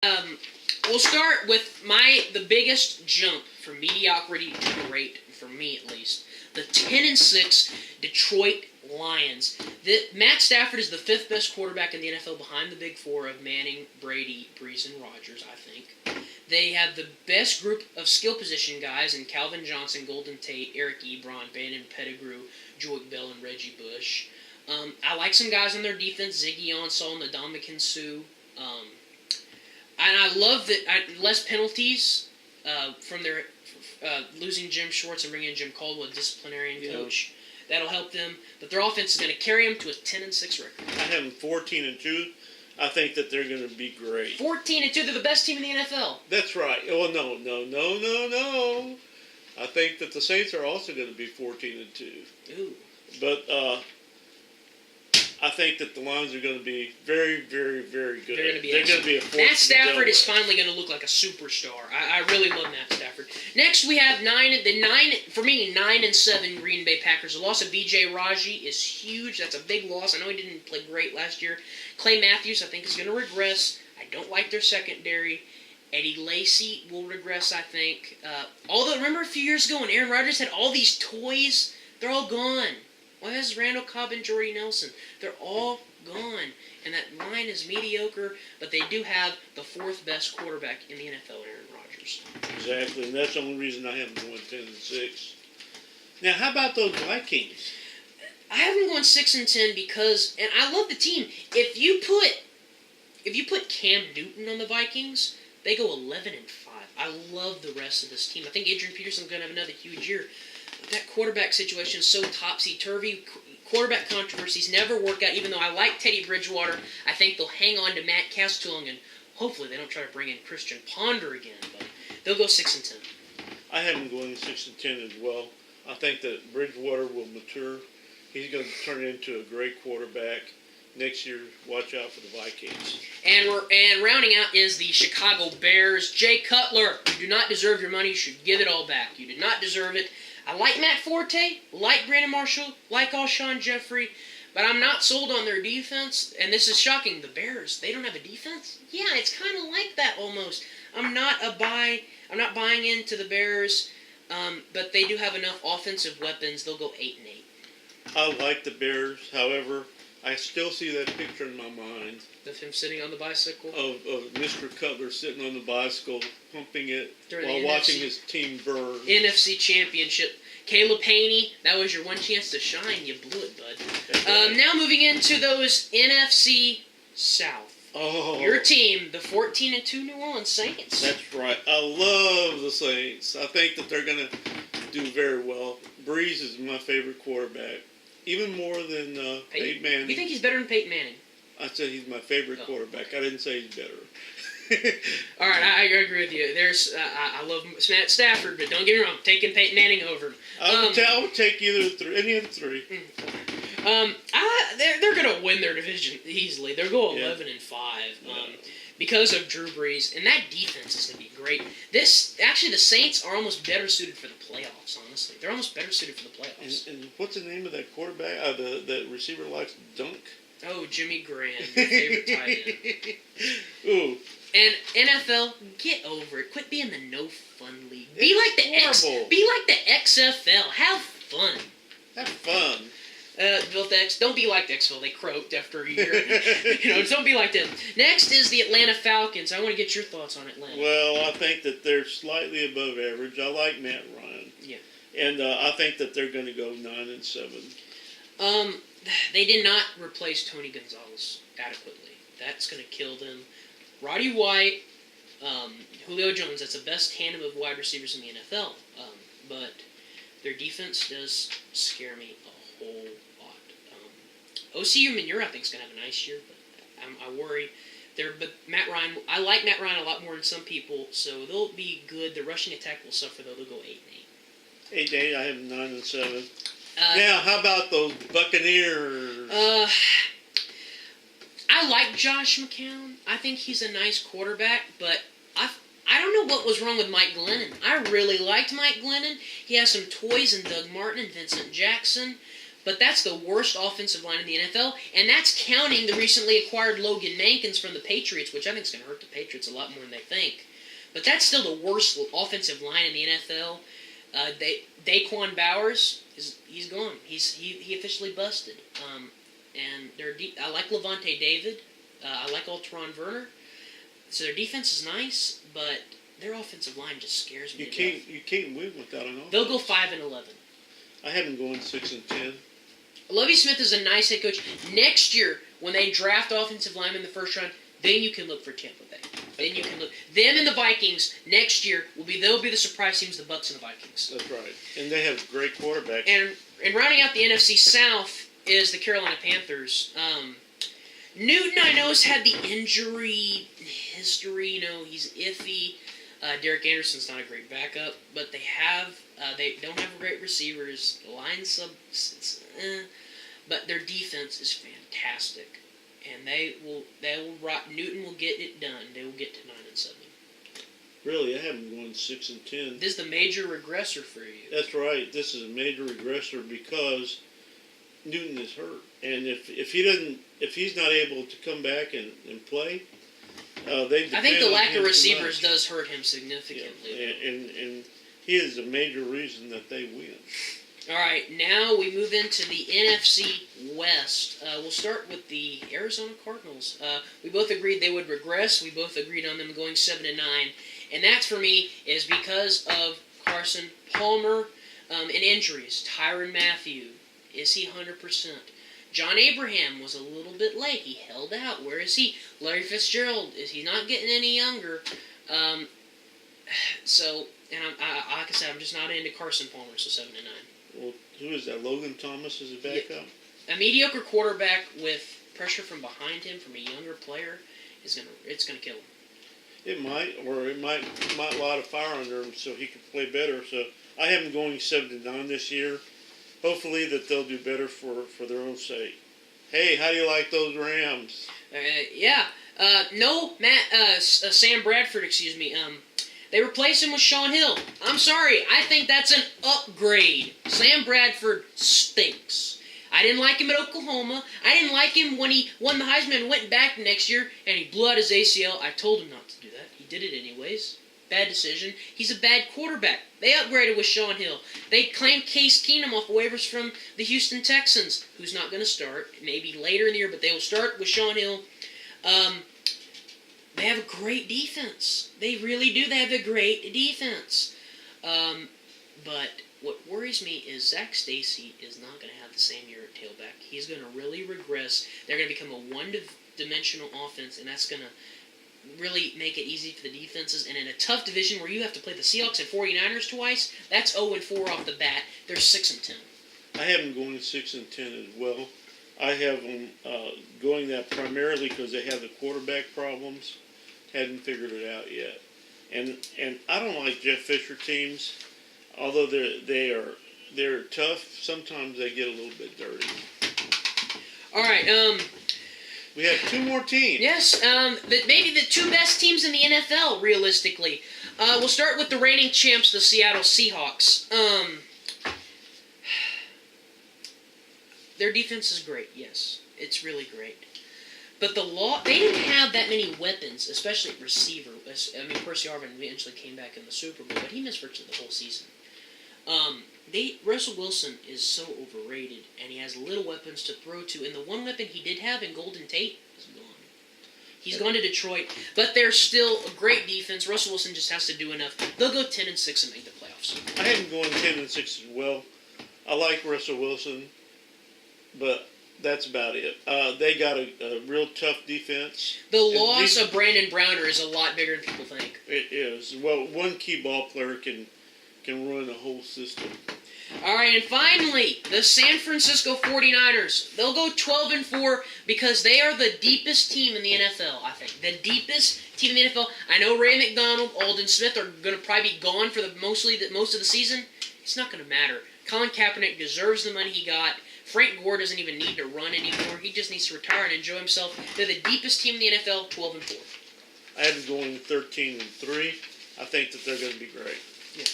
We'll start with the biggest jump from mediocrity to great, for me at least. The 10-6 Detroit Lions. Matt Stafford is the fifth best quarterback in the NFL behind the big four of Manning, Brady, Brees, and Rodgers, I think. They have the best group of skill position guys in Calvin Johnson, Golden Tate, Eric Ebron, Brandon Pettigrew, Joique Bell, and Reggie Bush. I like some guys on their defense, Ziggy Ansah and Ndamukong Suh. And I love that less penalties from their losing Jim Schwartz and bringing in Jim Caldwell, a disciplinarian coach. That'll help them. But their offense is going to carry them to a 10-6 record. I have them 14-2. I think that they're going to be great. 14-2. They're the best team in the NFL. That's right. Oh, no. I think that the Saints are also going to be 14-2. Ooh. But I think that the Lions are going to be very, very, very good. They're going to be a force. Matt Stafford is finally going to look like a superstar. I really love Matt Stafford. Next, we have 9-7 Green Bay Packers. The loss of B.J. Raji is huge. That's a big loss. I know he didn't play great last year. Clay Matthews, I think, is going to regress. I don't like their secondary. Eddie Lacy will regress, I think. Although, remember a few years ago when Aaron Rodgers had all these toys? They're all gone. Why is Randall Cobb and Jordy Nelson? They're all gone. And that line is mediocre, but they do have the fourth best quarterback in the NFL, Aaron Rodgers. Exactly, and that's the only reason I have them going 10-6. Now, how about those Vikings? I have them going 6-10 because, and I love the team. If you put Cam Newton on the Vikings, they go 11-5. I love the rest of this team. I think Adrian Peterson's going to have another huge year. That quarterback situation is so topsy-turvy. Quarterback controversies never work out, even though I like Teddy Bridgewater. I think they'll hang on to Matt Castle, and hopefully they don't try to bring in Christian Ponder again, but they'll go 6-10. I have them going 6-10 as well. I think that Bridgewater will mature. He's going to turn into a great quarterback. Next year, watch out for the Vikings. And rounding out is the Chicago Bears. Jay Cutler, you do not deserve your money. You should give it all back. You did not deserve it. I like Matt Forte, like Brandon Marshall, like Alshon Jeffrey, but I'm not sold on their defense. And this is shocking. The Bears, they don't have a defense? Yeah, it's kind of like that almost. I'm not buying into the Bears, but they do have enough offensive weapons. They'll go 8-8. I like the Bears. However, I still see that picture in my mind. Of him sitting on the bicycle? Of Mr. Cutler sitting on the bicycle, pumping it during while watching his team burn. NFC Championship. Caleb Haney, that was your one chance to shine. You blew it, bud. Now moving into those NFC South. Oh. Your team, the 14-2 New Orleans Saints. That's right. I love the Saints. I think that they're going to do very well. Breeze is my favorite quarterback. Even more than Peyton Manning. You think he's better than Peyton Manning? I said he's my favorite quarterback. I didn't say he's better. All right, I agree with you. I love Matt Stafford, but don't get me wrong, I'm taking Peyton Manning over him. I would take any of the three. They're going to win their division easily. They'll go 11-5 because of Drew Brees, and that defense is going to be great. The Saints are almost better suited for the playoffs. Honestly, they're almost better suited for the playoffs. And what's the name of that quarterback? The receiver likes to dunk. Oh, Jimmy Graham, your favorite tight end. Ooh. And NFL, get over it. Quit being the no fun league. Be like the XFL. Have fun. Have fun. Don't be like the XFL. They croaked after a year. Don't be like them. Next is the Atlanta Falcons. I want to get your thoughts on Atlanta. Well, I think that they're slightly above average. I like Matt Ryan. Yeah. And I think that they're going to go 9-7. They did not replace Tony Gonzalez adequately. That's going to kill them. Roddy White, Julio Jones, that's the best tandem of wide receivers in the NFL. But their defense does scare me a whole lot. Osi Umenyiora, I think, is going to have a nice year, but I worry. But Matt Ryan, I like Matt Ryan a lot more than some people, so they'll be good. The rushing attack will suffer, though. They'll go 8-8. 8-8, I have 9-7. Now, how about those Buccaneers? I like Josh McCown. I think he's a nice quarterback, but I don't know what was wrong with Mike Glennon. I really liked Mike Glennon. He has some toys in Doug Martin and Vincent Jackson, but that's the worst offensive line in the NFL, and that's counting the recently acquired Logan Mankins from the Patriots, which I think is going to hurt the Patriots a lot more than they think. But that's still the worst offensive line in the NFL. Daquan Bowers he's gone. He officially busted. And I like Levante David. I like Alteron Werner. So their defense is nice, but their offensive line just scares me. You can't win without an offense. They'll go 5-11. I have them going 6-10. Lovie Smith is a nice head coach. Next year, when they draft offensive linemen in the first round, then you can look for Tampa Bay. Then you can look them and the Vikings next year they'll be the surprise teams, the Bucs and the Vikings. That's right, and they have great quarterbacks. And rounding out the NFC South is the Carolina Panthers. Newton, I know, has had the injury history. You know, he's iffy. Derek Anderson's not a great backup, but they don't have great receivers. The line but their defense is fantastic. And Newton will get it done. They will get to 9-7. Really, I have them going 6-10. This is the major regressor for you. That's right. This is a major regressor because Newton is hurt, and if he's not able to come back and play, I think the lack of receivers does hurt him significantly. Yeah, and he is a major reason that they win. All right, now we move into the NFC West. We'll start with the Arizona Cardinals. We both agreed they would regress. We both agreed on them going 7-9, and that's for me is because of Carson Palmer and injuries. Tyrann Mathieu, is he 100%? John Abraham was a little bit late. He held out. Where is he? Larry Fitzgerald, is he not getting any younger? Like I said, I'm just not into Carson Palmer, so 7-9. Well, who is that? Logan Thomas is a backup? A mediocre quarterback with pressure from behind him from a younger player it's gonna kill him. It might, or it might light a fire under him so he can play better. So I have him going 7-9 this year. Hopefully that they'll do better for their own sake. Hey, how do you like those Rams? Sam Bradford, excuse me. They replaced him with Sean Hill. I'm sorry, I think that's an upgrade. Sam Bradford stinks. I didn't like him at Oklahoma. I didn't like him when he won the Heisman and went back next year and he blew out his ACL. I told him not to do that. He did it anyways. Bad decision. He's a bad quarterback. They upgraded with Sean Hill. They claimed Case Keenum off waivers from the Houston Texans, who's not going to start. Maybe later in the year, but they will start with Sean Hill. They have a great defense. They really do. They have a great defense. But what worries me is Zach Stacy is not going to have the same year at tailback. He's going to really regress. They're going to become a one-dimensional offense, and that's going to really make it easy for the defenses. And in a tough division where you have to play the Seahawks and 49ers twice, that's 0-4 off the bat. They're 6-10. I have them going 6-10 as well. I have them going that primarily because they have the quarterback problems. Hadn't figured it out yet. And I don't like Jeff Fisher teams, although they're tough. Sometimes they get a little bit dirty. All right. We have two more teams. Yes. Maybe the two best teams in the NFL, realistically. We'll start with the reigning champs, the Seattle Seahawks. Their defense is great. Yes, it's really great. But they didn't have that many weapons, especially at receiver. I mean, Percy Harvin eventually came back in the Super Bowl, but he missed virtually the whole season. Russell Wilson is so overrated, and he has little weapons to throw to. And the one weapon he did have in Golden Tate is gone. He's gone to Detroit, but they're still a great defense. Russell Wilson just has to do enough. They'll go 10-6 and make the playoffs. I have them going 10-6 as well. I like Russell Wilson, but that's about it. They got a real tough defense. The loss of Brandon Browner is a lot bigger than people think. It is. Well, one key ball player can run a whole system. All right, and finally, the San Francisco 49ers. They'll go 12-4 because they are the deepest team in the NFL, I think. The deepest team in the NFL. I know Ray McDonald, Aldon Smith are going to probably be gone for most of the season. It's not going to matter. Colin Kaepernick deserves the money he got. Frank Gore doesn't even need to run anymore. He just needs to retire and enjoy himself. They're the deepest team in the NFL, 12-4. I have them going 13-3. I think that they're going to be great. Yeah.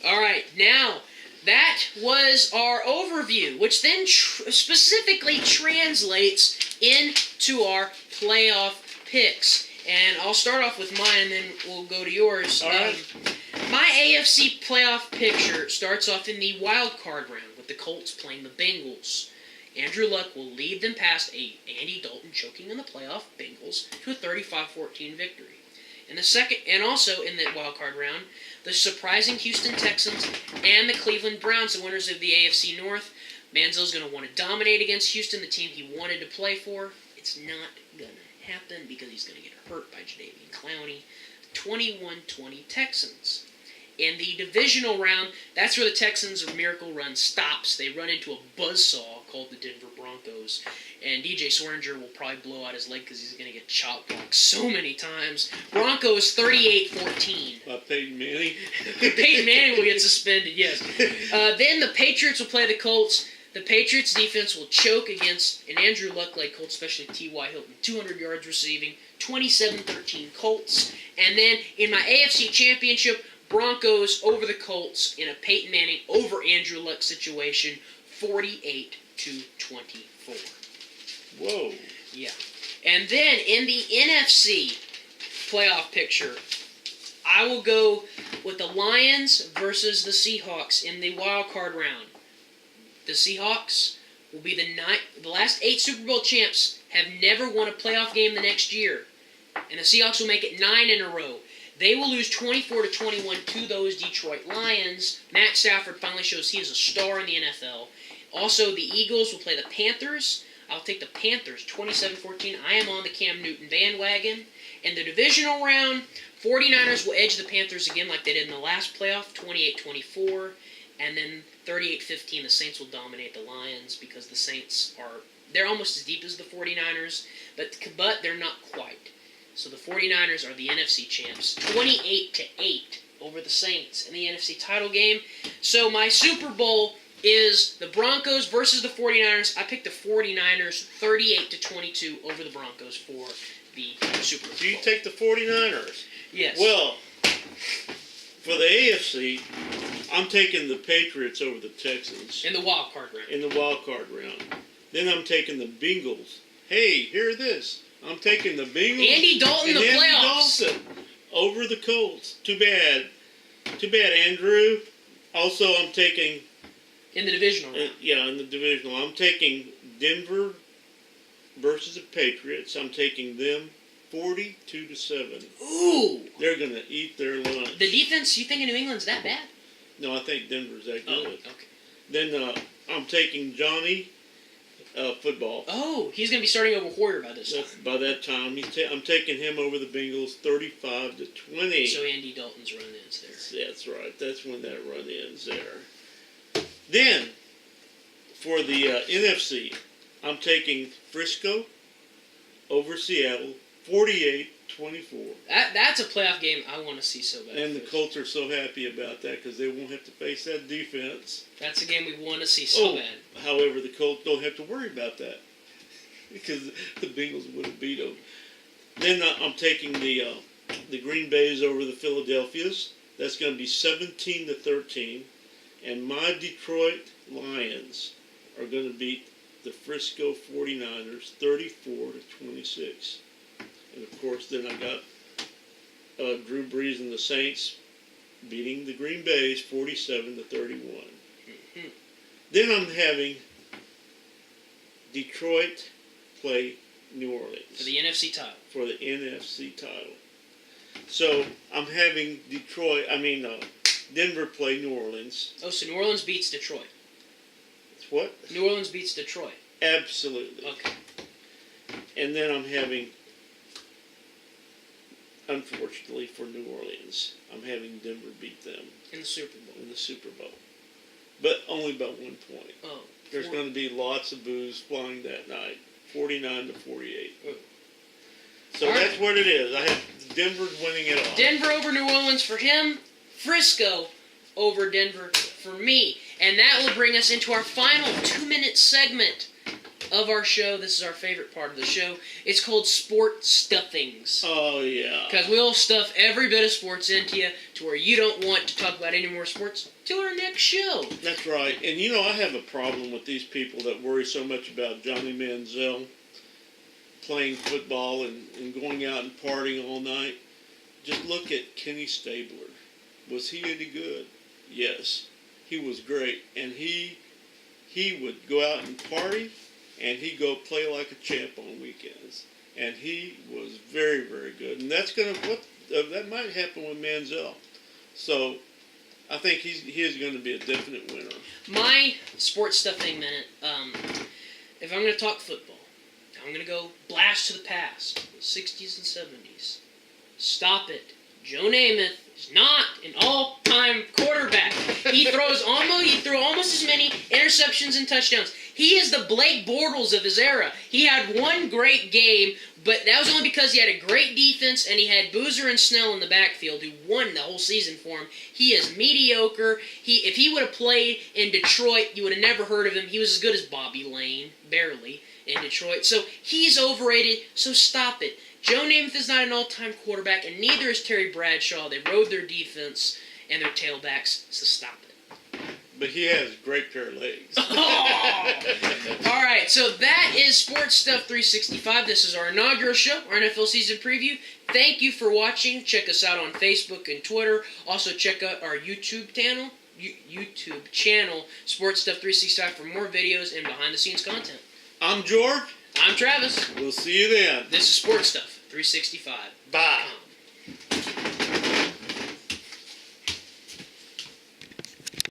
All right, now that was our overview, which then specifically translates into our playoff picks. And I'll start off with mine, and then we'll go to yours. All right. My AFC playoff picture starts off in the wild card round with the Colts playing the Bengals. Andrew Luck will lead them past Andy Dalton choking in the playoff Bengals to a 35-14 victory. In the second, and also in the wild card round, the surprising Houston Texans and the Cleveland Browns, the winners of the AFC North. Manziel's going to want to dominate against Houston, the team he wanted to play for. It's not going to happen because he's going to get hurt by Jadeveon Clowney. 21-20 Texans. In the divisional round, that's where the Texans' miracle run stops. They run into a buzzsaw called the Denver Broncos. And DJ Swearinger will probably blow out his leg because he's going to get chop blocked so many times. Broncos 38-14. Peyton Manning. Peyton Manning will get suspended, yes. Then the Patriots will play the Colts. The Patriots defense will choke against an Andrew Luck-led Colts, especially T.Y. Hilton, 200 yards receiving, 27-13 Colts. And then in my AFC Championship, Broncos over the Colts in a Peyton Manning over Andrew Luck situation, 48-24. Whoa. Yeah. And then in the NFC playoff picture, I will go with the Lions versus the Seahawks in the wild card round. The Seahawks will be the last 8 Super Bowl champs have never won a playoff game the next year. And the Seahawks will make it 9 in a row. They will lose 24-21 to those Detroit Lions. Matt Stafford finally shows he is a star in the NFL. Also, the Eagles will play the Panthers. I'll take the Panthers 27-14. I am on the Cam Newton bandwagon. In the divisional round, 49ers will edge the Panthers again like they did in the last playoff, 28-24. And then 38-15, the Saints will dominate the Lions because the Saints they're almost as deep as the 49ers, but they're not quite. So the 49ers are the NFC champs, 28-8 over the Saints in the NFC title game. So my Super Bowl is the Broncos versus the 49ers. I picked the 49ers 38-22 over the Broncos for the Super Bowl. Do you take the 49ers? Yes. Well, for the AFC, I'm taking the Patriots over the Texans. In the wild card round. In the wild card round. Then I'm taking the Bengals. Hey, hear this. I'm taking the Bengals. Andy Dalton, the playoffs. Andy Dalton over the Colts. Too bad. Too bad, Andrew. Also, I'm taking... In the divisional round. In the divisional. I'm taking Denver versus the Patriots. I'm taking them 42-7. Ooh. They're going to eat their lunch. The defense, you think New England's that bad? No, I think Denver's that good. Oh, okay. Then I'm taking Johnny football. Oh, he's going to be starting over Hoyer by this time. By that time, I'm taking him over the Bengals 35-20. So Andy Dalton's run ends there. That's right. That's when that run ends there. Then, for the NFC, I'm taking Frisco over Seattle 48-24. That's a playoff game I want to see so bad. And the Colts are so happy about that because they won't have to face that defense. That's a game we want to see so bad. However, the Colts don't have to worry about that because the Bengals would have beat them. Then I'm taking the Green Bays over the Philadelphias. That's going to be 17-13. And my Detroit Lions are going to beat the Frisco 49ers 34-26. And of course, then I got Drew Brees and the Saints beating the Green Bays 47-31. Mm-hmm. Then I'm having Detroit play New Orleans For the NFC title. For the NFC title. So I'm having Denver play New Orleans. Oh, so New Orleans beats Detroit. What? New Orleans beats Detroit. Absolutely. Okay. And then I'm having, unfortunately for New Orleans, I'm having Denver beat them. In the Super Bowl. In the Super Bowl. But only by 1 point. Oh. There's going to be lots of boos flying that night. 49-48. Oh. So all that's right. what it is. I have Denver winning it all. Denver over New Orleans for him. Frisco over Denver for me. And that will bring us into our final 2-minute segment of our show. This is our favorite part of the show. It's called Sport Stuffings. Oh, yeah. Because we'll stuff every bit of sports into you to where you don't want to talk about any more sports till our next show. That's right. And, you know, I have a problem with these people that worry so much about Johnny Manziel playing football and going out and partying all night. Just look at Kenny Stabler. Was he any good? Yes. He was great. And he would go out and party, and he'd go play like a champ on weekends. And he was very, very good. And that's that might happen with Manziel. So I think he is going to be a definite winner. My sports stuffing minute, if I'm going to talk football, I'm going to go blast to the past, the 60s and 70s. Stop it. Joe Namath is not an all-time quarterback. He threw almost as many interceptions and touchdowns. He is the Blake Bortles of his era. He had one great game, but that was only because he had a great defense and he had Boozer and Snell in the backfield who won the whole season for him. He is mediocre. If he would have played in Detroit, you would have never heard of him. He was as good as Bobby Lane, barely, in Detroit. So he's overrated, so stop it. Joe Namath is not an all-time quarterback, and neither is Terry Bradshaw. They rode their defense and their tailbacks, so stop it. But he has a great pair of legs. Oh! All right, so that is Sports Stuff 365. This is our inaugural show, our NFL season preview. Thank you for watching. Check us out on Facebook and Twitter. Also, check out our YouTube channel, Sports Stuff 365, for more videos and behind-the-scenes content. I'm George. I'm Travis. We'll see you then. This is Sports Stuff 365. Bye.